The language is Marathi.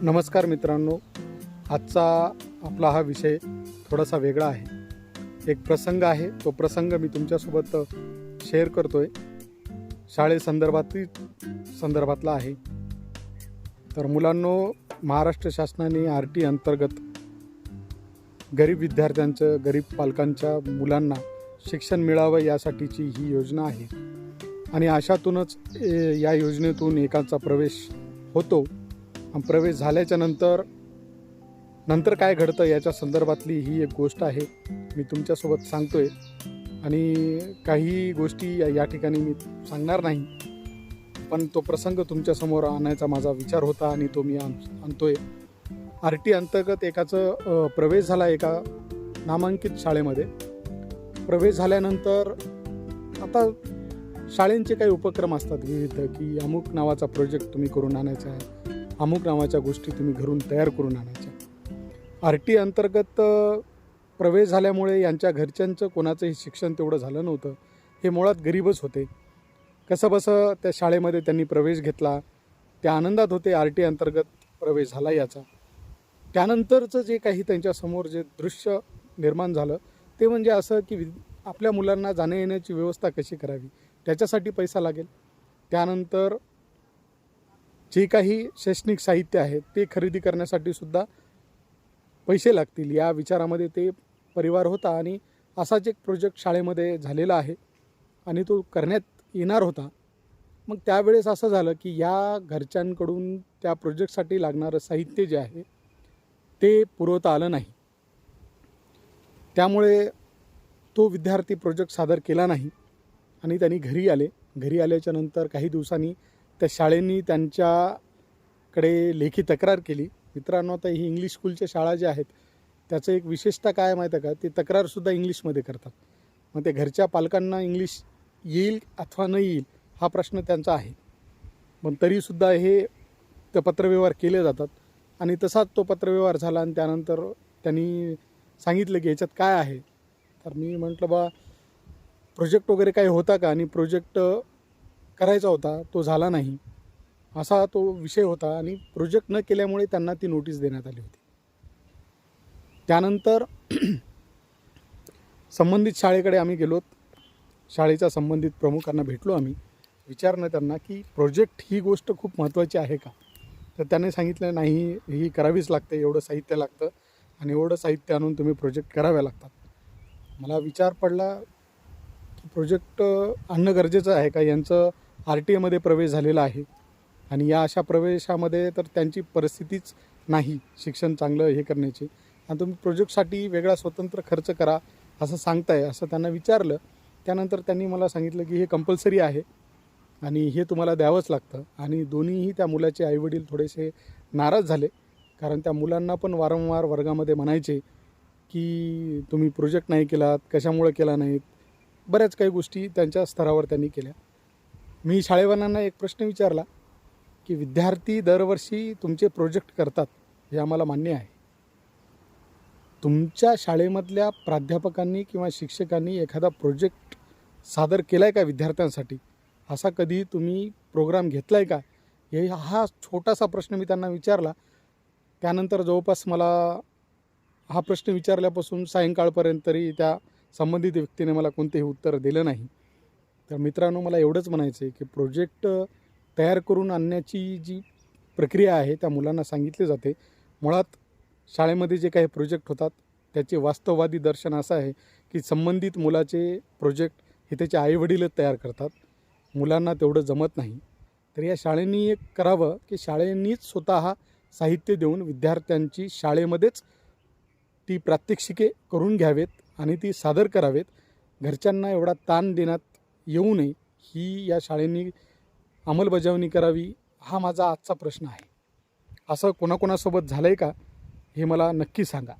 नमस्कार मित्रांनो, आजचा आपला हा विषय थोडासा वेगळा आहे. एक प्रसंग आहे, तो प्रसंग मी तुमच्यासोबत शेअर करतोय. संदर्भातला आहे. तर मुलांनो, महाराष्ट्र शासनाने RT अंतर्गत गरीब विद्यार्थ्यांचं, गरीब पालकांच्या मुलांना शिक्षण मिळावं यासाठीची ही योजना आहे. आणि अशातूनच या योजनेतून एकाचा प्रवेश होतो. प्रवेश झाल्याच्या नंतर काय घडतं याच्या संदर्भातली ही एक गोष्ट आहे, मी तुमच्यासोबत सांगतोय. आणि काही गोष्टी या ठिकाणी मी सांगणार नाही, पण तो प्रसंग तुमच्यासमोर आणायचा माझा विचार होता आणि तो मी आणतोय. RT अंतर्गत एकाचं प्रवेश झाला एका नामांकित शाळेमध्ये. प्रवेश झाल्यानंतर आता शाळेंचे काही उपक्रम असतात विविध, की अमुक नावाचा प्रोजेक्ट तुम्ही करून आणायचा आहे, अमुक नावाच्या गोष्टी तुम्ही घरून तयार करून आणायच्या. RT अंतर्गत प्रवेश झाल्यामुळे यांच्या घरच्यांचं कोणाचंही शिक्षण तेवढं झालं नव्हतं. हे मुळात गरीबच होते. कसंबसं त्या शाळेमध्ये त्यांनी प्रवेश घेतला, त्या आनंदात होते. RT अंतर्गत प्रवेश झाला याचा. त्यानंतरचं जे काही त्यांच्यासमोर जे दृश्य निर्माण झालं ते म्हणजे असं, की आपल्या मुलांना जाण्या येण्याची व्यवस्था कशी करावी, त्याच्यासाठी पैसा लागेल. त्यानंतर जे काही शैक्षणिक साहित्य आहे ते खरेदी करण्यासाठी सुद्धा पैसे लागतील, या विचारामध्ये ते परिवार होता. आणि असाच एक प्रोजेक्ट शाळेमध्ये झालेला आहे आणि तो करण्यात येणार होता. मग त्यावेळेस असं झालं, की या घरच्यांकडून त्या प्रोजेक्टसाठी लागणारं साहित्य जे आहे ते पुरवता आलं नाही. त्यामुळे तो विद्यार्थी प्रोजेक्ट सादर केला नाही आणि त्यांनी घरी आले. घरी आल्याच्या नंतर काही दिवसांनी त्या शाळेंनी त्यांच्याकडे लेखी तक्रार केली. मित्रांनो, आता ही इंग्लिश स्कूलच्या शाळा ज्या आहेत त्याचं एक विशेषता काय माहीत आहे का, ते तक्रारसुद्धा इंग्लिशमध्ये करतात. मग ते घरच्या पालकांना इंग्लिश येईल अथवा न येईल हा प्रश्न त्यांचा आहे, पण तरीसुद्धा हे ते पत्रव्यवहार केले जातात. आणि तसाच तो पत्रव्यवहार झाला. आणि त्यानंतर त्यांनी सांगितलं की याच्यात काय आहे. तर मी म्हटलं, बा प्रोजेक्ट वगैरे काय होता का, आणि प्रोजेक्ट करायचा होता, तो झाला नाही, असा तो विषय होता. आणि प्रोजेक्ट न केल्यामुळे त्यांना ती नोटीस देण्यात आली होती. त्यानंतर संबंधित शाळेकडे आम्ही गेलो. शाळेच्या संबंधित प्रमुखांना भेटलो आम्ही. विचारलं त्यांना की प्रोजेक्ट ही गोष्ट खूप महत्त्वाची आहे का. तर त्याने सांगितलं, नाही, ही करावीच लागते, एवढं साहित्य लागतं आणि एवढं साहित्य आणून तुम्ही प्रोजेक्ट कराव्या लागतात. मला विचार पडला की प्रोजेक्ट आणणं गरजेचं आहे का. यांचं RTA प्रवेश झालेला आहे आणि या अशा प्रवेशामध्ये तर त्यांची परिस्थितीच नाही शिक्षण चांगलं हे करण्याची, आणि तुम्ही प्रोजेक्टसाठी वेगळा स्वतंत्र खर्च करा असं सांगताय, असं त्यांना विचारलं. त्यानंतर त्यांनी मला सांगितलं की हे कंपल्सरी आहे आणि हे तुम्हाला द्यावंच लागतं. आणि दोन्हीही त्या मुलाचे आईवडील थोडेसे नाराज झाले, कारण त्या मुलांना पण वारंवार वर्गामध्ये म्हणायचे की तुम्ही प्रोजेक्ट नाही केलात, कशामुळे केला नाहीत, बऱ्याच काही गोष्टी त्यांच्या स्तरावर त्यांनी केल्या. मी शाळेवाल्यांना एक प्रश्न विचारला की विद्यार्थी दरवर्षी तुमचे प्रोजेक्ट करतात, हे आम्हाला मान्य आहे. तुमच्या शाळेमधल्या प्राध्यापकांनी किंवा शिक्षकांनी एखादा प्रोजेक्ट सादर केला आहे का विद्यार्थ्यांसाठी, असा कधी तुम्ही प्रोग्राम घेतला आहे का, हा छोटासा प्रश्न मी त्यांना विचारला. त्यानंतर जवळपास मला हा प्रश्न विचारल्यापासून सायंकाळपर्यंत तरी त्या संबंधित व्यक्तीने मला कोणतेही उत्तर दिलं नाही. तर मित्रांनो, मला एवढंच म्हणायचं आहे की प्रोजेक्ट तयार करून आणण्याची जी प्रक्रिया आहे त्या मुलांना सांगितली जाते. मुळात शाळेमध्ये जे काही प्रोजेक्ट होतात त्याचे वास्तववादी दर्शन असं आहे की संबंधित मुलाचे प्रोजेक्ट हे त्याचे आईवडीलच तयार करतात, मुलांना तेवढं जमत नाही. तर या शाळेंनी एक करावं की शाळेंनीच स्वतः साहित्य देऊन विद्यार्थ्यांची शाळेमध्येच ती प्रात्यक्षिके करून घ्यावेत आणि ती सादर करावेत. घरच्यांना एवढा ताण देण्यात येऊ नये, ही या शाळेंनी अंमलबजावणी करावी, हा माझा आजचा प्रश्न आहे. असं कोणाकोणासोबत झालं आहे का, हे मला नक्की सांगा.